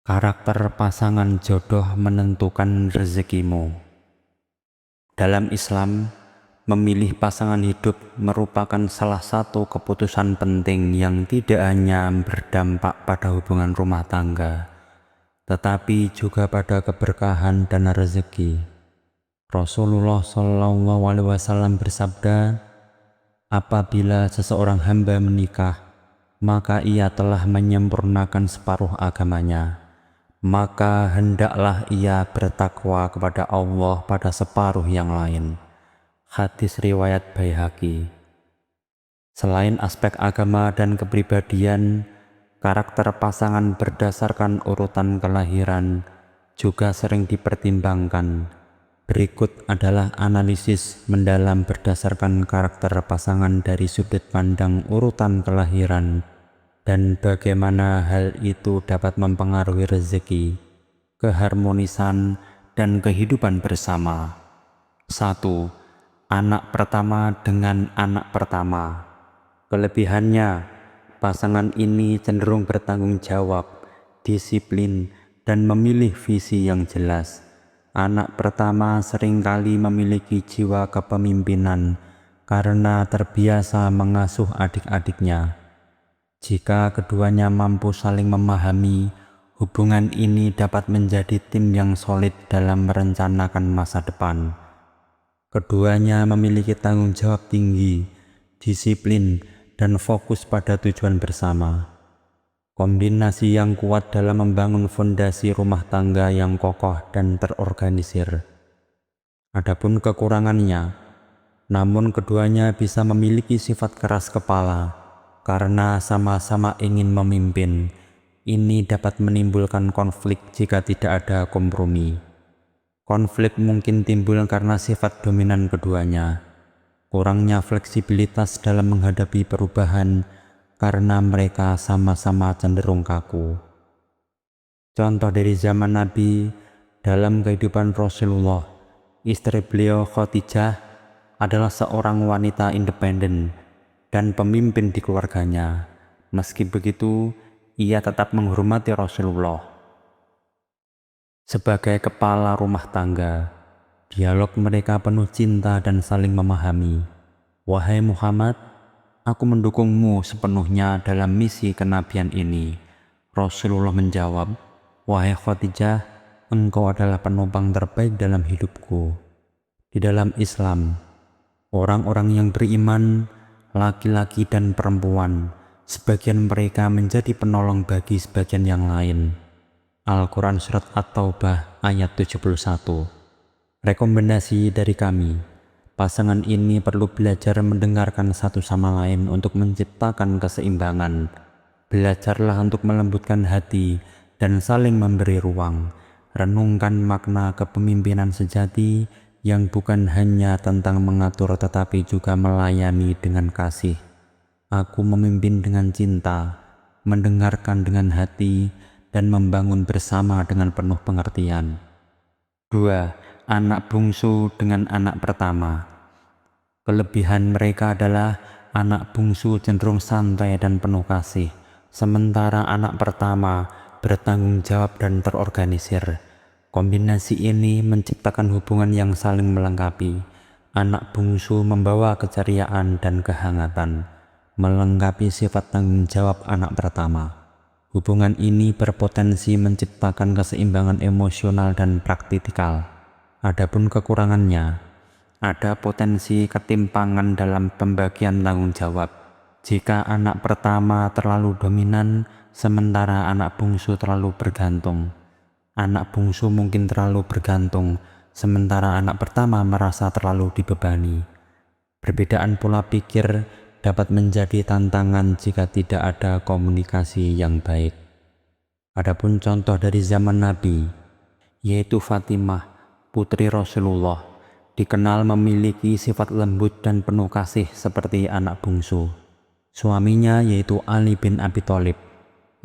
Karakter pasangan jodoh menentukan rezekimu. Dalam Islam, memilih pasangan hidup merupakan salah satu keputusan penting yang tidak hanya berdampak pada hubungan rumah tangga, tetapi juga pada keberkahan dan rezeki. Rasulullah SAW bersabda, apabila seseorang hamba menikah, maka ia telah menyempurnakan separuh agamanya. Maka hendaklah ia bertakwa kepada Allah pada separuh yang lain. Hadis riwayat Baihaqi. Selain aspek agama dan kepribadian, karakter pasangan berdasarkan urutan kelahiran juga sering dipertimbangkan. Berikut adalah analisis mendalam berdasarkan karakter pasangan dari sudut pandang urutan kelahiran dan bagaimana hal itu dapat mempengaruhi rezeki, keharmonisan, dan kehidupan bersama. 1. Anak pertama dengan anak pertama. Kelebihannya, pasangan ini cenderung bertanggung jawab, disiplin, dan memilih visi yang jelas. Anak pertama seringkali memiliki jiwa kepemimpinan karena terbiasa mengasuh adik-adiknya. Jika keduanya mampu saling memahami, hubungan ini dapat menjadi tim yang solid dalam merencanakan masa depan. Keduanya memiliki tanggung jawab tinggi, disiplin, dan fokus pada tujuan bersama. Kombinasi yang kuat dalam membangun fondasi rumah tangga yang kokoh dan terorganisir. Adapun kekurangannya, namun keduanya bisa memiliki sifat keras kepala, karena sama-sama ingin memimpin. Ini dapat menimbulkan konflik jika tidak ada kompromi. Konflik mungkin timbul karena sifat dominan keduanya, kurangnya fleksibilitas dalam menghadapi perubahan karena mereka sama-sama cenderung kaku. Contoh dari zaman Nabi, dalam kehidupan Rasulullah, istri beliau Khadijah adalah seorang wanita independen dan pemimpin di keluarganya. Meski begitu, ia tetap menghormati Rasulullah. Sebagai kepala rumah tangga, dialog mereka penuh cinta dan saling memahami. Wahai Muhammad, aku mendukungmu sepenuhnya dalam misi kenabian ini. Rasulullah menjawab, wahai Khadijah, engkau adalah penumpang terbaik dalam hidupku. Di dalam Islam, orang-orang yang beriman, laki-laki dan perempuan, sebagian mereka menjadi penolong bagi sebagian yang lain. Al-Quran Surat At-Taubah ayat 71. Rekomendasi dari kami, pasangan ini perlu belajar mendengarkan satu sama lain untuk menciptakan keseimbangan. Belajarlah untuk melembutkan hati dan saling memberi ruang. Renungkan makna kepemimpinan sejati yang bukan hanya tentang mengatur tetapi juga melayani dengan kasih. Aku memimpin dengan cinta, mendengarkan dengan hati, dan membangun bersama dengan penuh pengertian. 2. Anak bungsu dengan anak pertama. Kelebihan mereka adalah anak bungsu cenderung santai dan penuh kasih, sementara anak pertama bertanggung jawab dan terorganisir. Kombinasi ini menciptakan hubungan yang saling melengkapi. Anak bungsu membawa keceriaan dan kehangatan, melengkapi sifat tanggung jawab anak pertama. Hubungan ini berpotensi menciptakan keseimbangan emosional dan praktikal. Adapun kekurangannya, ada potensi ketimpangan dalam pembagian tanggung jawab. Jika anak pertama terlalu dominan, sementara anak bungsu terlalu bergantung. Anak bungsu mungkin terlalu bergantung, sementara anak pertama merasa terlalu dibebani. Perbedaan pola pikir dapat menjadi tantangan jika tidak ada komunikasi yang baik. Adapun contoh dari zaman Nabi, yaitu Fatimah, putri Rasulullah, dikenal memiliki sifat lembut dan penuh kasih seperti anak bungsu. Suaminya, yaitu Ali bin Abi Thalib,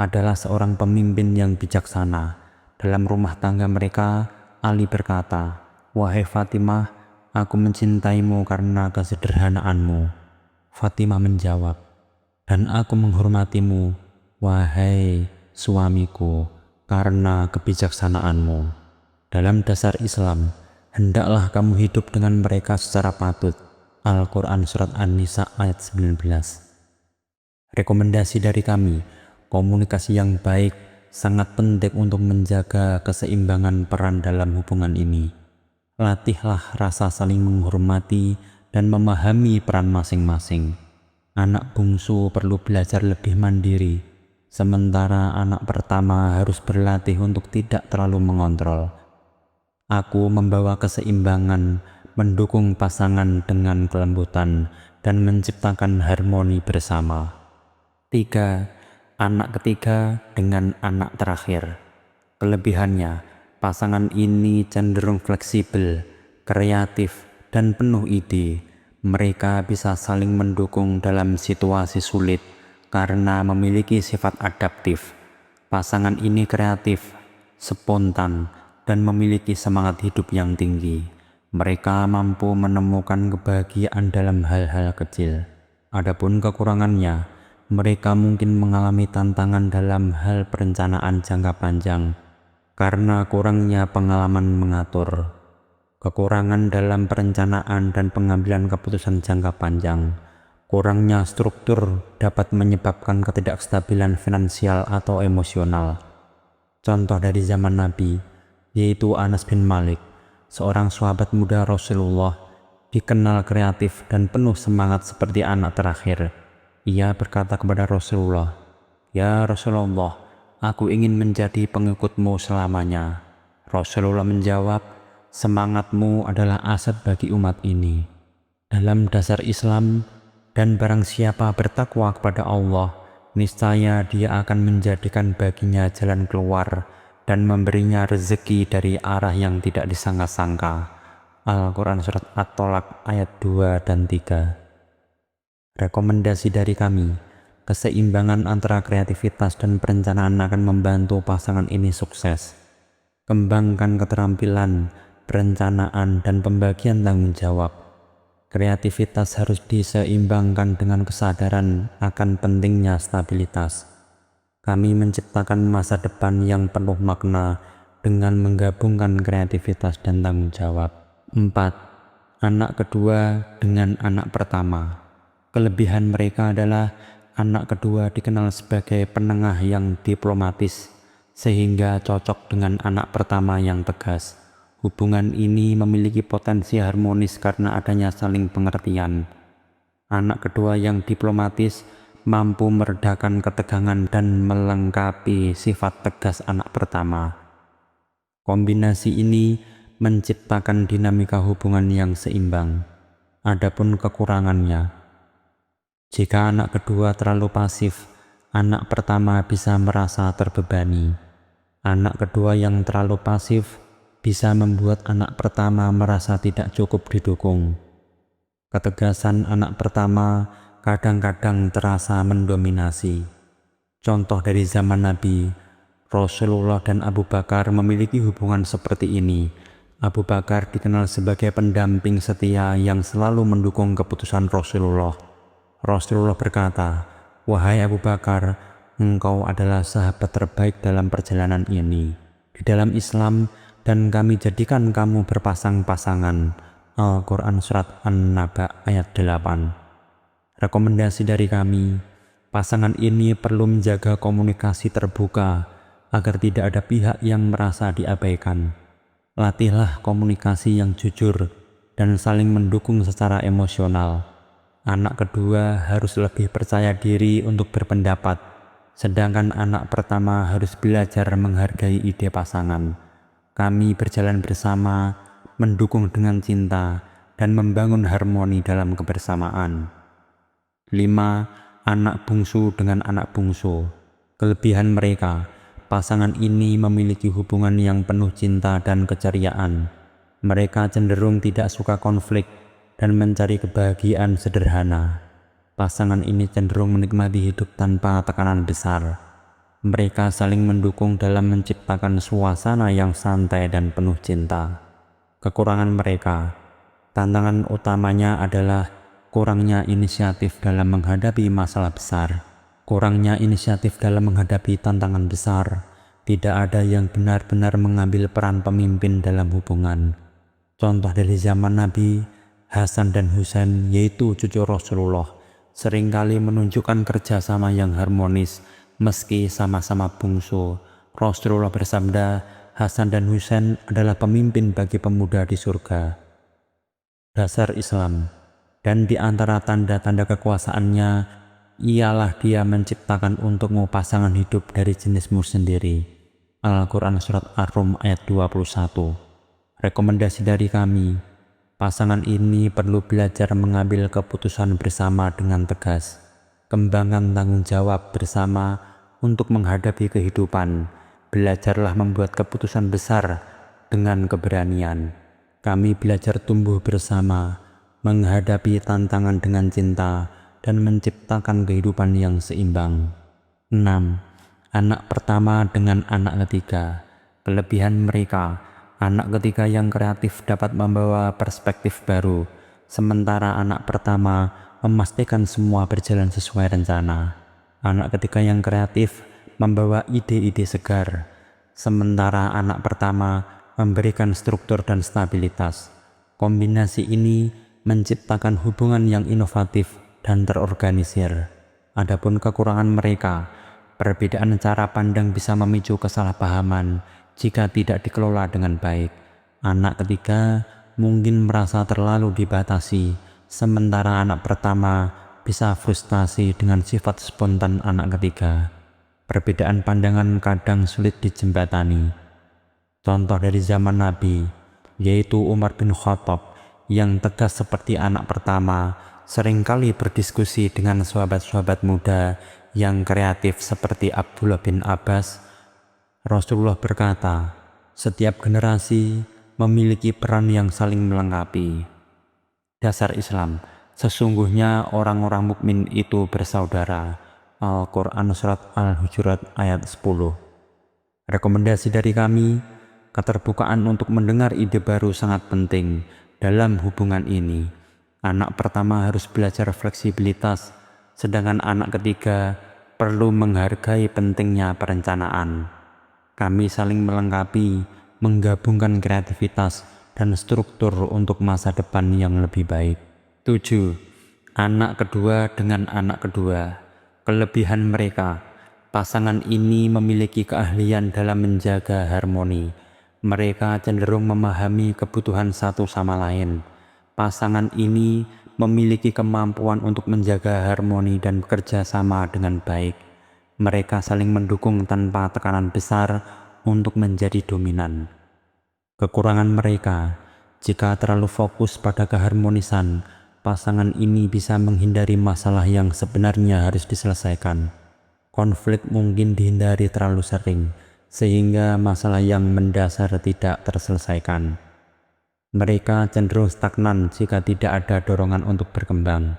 adalah seorang pemimpin yang bijaksana. Dalam rumah tangga mereka, Ali berkata, wahai Fatimah, aku mencintaimu karena kesederhanaanmu. Fatimah menjawab, dan aku menghormatimu, wahai suamiku, karena kebijaksanaanmu. Dalam dasar Islam, hendaklah kamu hidup dengan mereka secara patut. Al-Quran Surat An-Nisa ayat 19. Rekomendasi dari kami, komunikasi yang baik sangat penting untuk menjaga keseimbangan peran dalam hubungan ini. Latihlah rasa saling menghormati dan memahami peran masing-masing. Anak bungsu perlu belajar lebih mandiri, sementara anak pertama harus berlatih untuk tidak terlalu mengontrol. Aku membawa keseimbangan, mendukung pasangan dengan kelembutan, dan menciptakan harmoni bersama. 3. Anak ketiga dengan anak terakhir. Kelebihannya, pasangan ini cenderung fleksibel, kreatif, dan penuh ide. Mereka bisa saling mendukung dalam situasi sulit karena memiliki sifat adaptif. Pasangan ini kreatif, spontan, dan memiliki semangat hidup yang tinggi. Mereka mampu menemukan kebahagiaan dalam hal-hal kecil. Adapun kekurangannya, mereka mungkin mengalami tantangan dalam hal perencanaan jangka panjang karena kurangnya pengalaman mengatur. Kekurangan dalam perencanaan dan pengambilan keputusan jangka panjang. Kurangnya struktur dapat menyebabkan ketidakstabilan finansial atau emosional. Contoh dari zaman Nabi, yaitu Anas bin Malik, seorang sahabat muda Rasulullah, dikenal kreatif dan penuh semangat seperti anak terakhir. Ia berkata kepada Rasulullah, "Ya Rasulullah, aku ingin menjadi pengikutmu selamanya." Rasulullah menjawab, "Semangatmu adalah aset bagi umat ini." Dalam dasar Islam, dan barang siapa bertakwa kepada Allah, niscaya Dia akan menjadikan baginya jalan keluar dan memberinya rezeki dari arah yang tidak disangka-sangka. Al-Quran Surat At-Tolak ayat 2 dan 3. Rekomendasi dari kami, keseimbangan antara kreativitas dan perencanaan akan membantu pasangan ini sukses. Kembangkan keterampilan, perencanaan, dan pembagian tanggung jawab. Kreativitas harus diseimbangkan dengan kesadaran akan pentingnya stabilitas. Kami menciptakan masa depan yang penuh makna dengan menggabungkan kreativitas dan tanggung jawab. 4. Anak kedua dengan anak pertama. Kelebihan mereka adalah anak kedua dikenal sebagai penengah yang diplomatis, sehingga cocok dengan anak pertama yang tegas. Hubungan ini memiliki potensi harmonis karena adanya saling pengertian. Anak kedua yang diplomatis mampu meredakan ketegangan dan melengkapi sifat tegas anak pertama. Kombinasi ini menciptakan dinamika hubungan yang seimbang. Adapun kekurangannya, jika anak kedua terlalu pasif, anak pertama bisa merasa terbebani. Anak kedua yang terlalu pasif bisa membuat anak pertama merasa tidak cukup didukung. Ketegasan anak pertama kadang-kadang terasa mendominasi. Contoh dari zaman Nabi, Rasulullah dan Abu Bakar memiliki hubungan seperti ini. Abu Bakar dikenal sebagai pendamping setia yang selalu mendukung keputusan Rasulullah. Rasulullah berkata, "Wahai Abu Bakar, engkau adalah sahabat terbaik dalam perjalanan ini di dalam Islam, dan kami jadikan kamu berpasang-pasangan." Al-Quran Surat An-Naba ayat 8. Rekomendasi dari kami, pasangan ini perlu menjaga komunikasi terbuka agar tidak ada pihak yang merasa diabaikan. Latihlah komunikasi yang jujur dan saling mendukung secara emosional. Anak kedua harus lebih percaya diri untuk berpendapat, sedangkan anak pertama harus belajar menghargai ide pasangan. Kami berjalan bersama, mendukung dengan cinta, dan membangun harmoni dalam kebersamaan. 5. Anak bungsu dengan anak bungsu. Kelebihan mereka, pasangan ini memiliki hubungan yang penuh cinta dan keceriaan. Mereka cenderung tidak suka konflik dan mencari kebahagiaan sederhana. Pasangan ini cenderung menikmati hidup tanpa tekanan besar. Mereka saling mendukung dalam menciptakan suasana yang santai dan penuh cinta. Kekurangan mereka, tantangan utamanya adalah kurangnya inisiatif dalam menghadapi masalah besar, kurangnya inisiatif dalam menghadapi tantangan besar, Tidak ada yang benar-benar mengambil peran pemimpin dalam hubungan. Contoh dari zaman Nabi, Hasan dan Husain, yaitu cucu Rasulullah, seringkali menunjukkan kerjasama yang harmonis meski sama-sama bungsu. Rasulullah bersabda, Hasan dan Husain adalah pemimpin bagi pemuda di surga. Dasar Islam. Dan di antara tanda-tanda kekuasaannya, ialah dia menciptakan untukmu pasangan hidup dari jenismu sendiri. Al-Quran Surat Ar-Rum ayat 21. Rekomendasi dari kami, pasangan ini perlu belajar mengambil keputusan bersama dengan tegas. Kembangkan tanggung jawab bersama untuk menghadapi kehidupan. Belajarlah membuat keputusan besar dengan keberanian. Kami belajar tumbuh bersama, menghadapi tantangan dengan cinta, dan menciptakan kehidupan yang seimbang. 6. Anak pertama dengan anak ketiga. Kelebihan mereka, anak ketiga yang kreatif dapat membawa perspektif baru, sementara anak pertama memastikan semua berjalan sesuai rencana. Anak ketiga yang kreatif membawa ide-ide segar, sementara anak pertama memberikan struktur dan stabilitas. Kombinasi ini menciptakan hubungan yang inovatif dan terorganisir. Adapun kekurangan mereka, perbedaan cara pandang bisa memicu kesalahpahaman jika tidak dikelola dengan baik. Anak ketiga mungkin merasa terlalu dibatasi, sementara anak pertama bisa frustasi dengan sifat spontan anak ketiga. Perbedaan pandangan kadang sulit dijembatani. Contoh dari zaman Nabi, yaitu Umar bin Khattab yang tegas seperti anak pertama, seringkali berdiskusi dengan sahabat-sahabat muda yang kreatif seperti Abdullah bin Abbas. Rasulullah berkata, setiap generasi memiliki peran yang saling melengkapi. Dasar Islam, sesungguhnya orang-orang mukmin itu bersaudara. Al-Quran Surat Al-Hujurat ayat 10. Rekomendasi dari kami, keterbukaan untuk mendengar ide baru sangat penting dalam hubungan ini. Anak pertama harus belajar fleksibilitas, sedangkan anak ketiga perlu menghargai pentingnya perencanaan. Kami saling melengkapi, menggabungkan kreativitas dan struktur untuk masa depan yang lebih baik. 7. Anak kedua dengan anak kedua. Kelebihan mereka, pasangan ini memiliki keahlian dalam menjaga harmoni. Mereka cenderung memahami kebutuhan satu sama lain. Pasangan ini memiliki kemampuan untuk menjaga harmoni dan bekerja sama dengan baik. Mereka saling mendukung tanpa tekanan besar untuk menjadi dominan. Kekurangan mereka, jika terlalu fokus pada keharmonisan, pasangan ini bisa menghindari masalah yang sebenarnya harus diselesaikan. Konflik mungkin dihindari terlalu sering, sehingga masalah yang mendasar tidak terselesaikan. Mereka cenderung stagnan jika tidak ada dorongan untuk berkembang.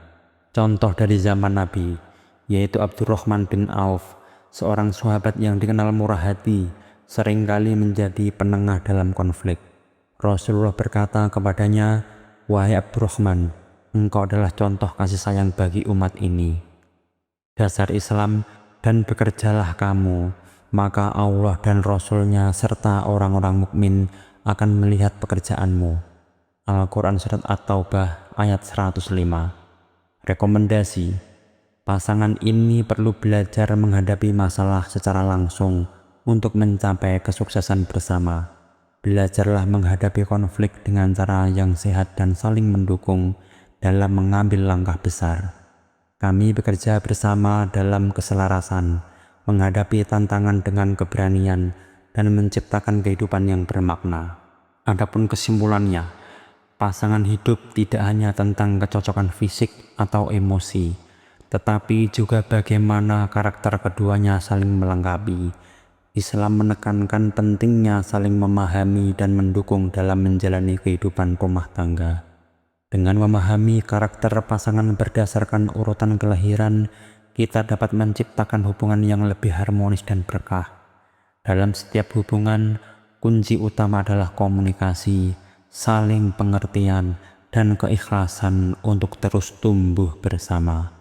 Contoh dari zaman Nabi, yaitu Abdurrahman bin Auf, seorang sahabat yang dikenal murah hati, seringkali menjadi penengah dalam konflik. Rasulullah berkata kepadanya, "Wahai Abdurrahman, engkau adalah contoh kasih sayang bagi umat ini." Dasar Islam, dan bekerjalah kamu, maka Allah dan Rasul-Nya serta orang-orang mukmin akan melihat pekerjaanmu. Al-Quran Surat At-Taubah ayat 105. Rekomendasi, pasangan ini perlu belajar menghadapi masalah secara langsung untuk mencapai kesuksesan bersama. Belajarlah menghadapi konflik dengan cara yang sehat dan saling mendukung dalam mengambil langkah besar. Kami bekerja bersama dalam keselarasan, menghadapi tantangan dengan keberanian, dan menciptakan kehidupan yang bermakna. Adapun kesimpulannya, pasangan hidup tidak hanya tentang kecocokan fisik atau emosi, tetapi juga bagaimana karakter keduanya saling melengkapi. Islam menekankan pentingnya saling memahami dan mendukung dalam menjalani kehidupan rumah tangga. Dengan memahami karakter pasangan berdasarkan urutan kelahiran, kita dapat menciptakan hubungan yang lebih harmonis dan berkah. Dalam setiap hubungan, kunci utama adalah komunikasi, saling pengertian, dan keikhlasan untuk terus tumbuh bersama.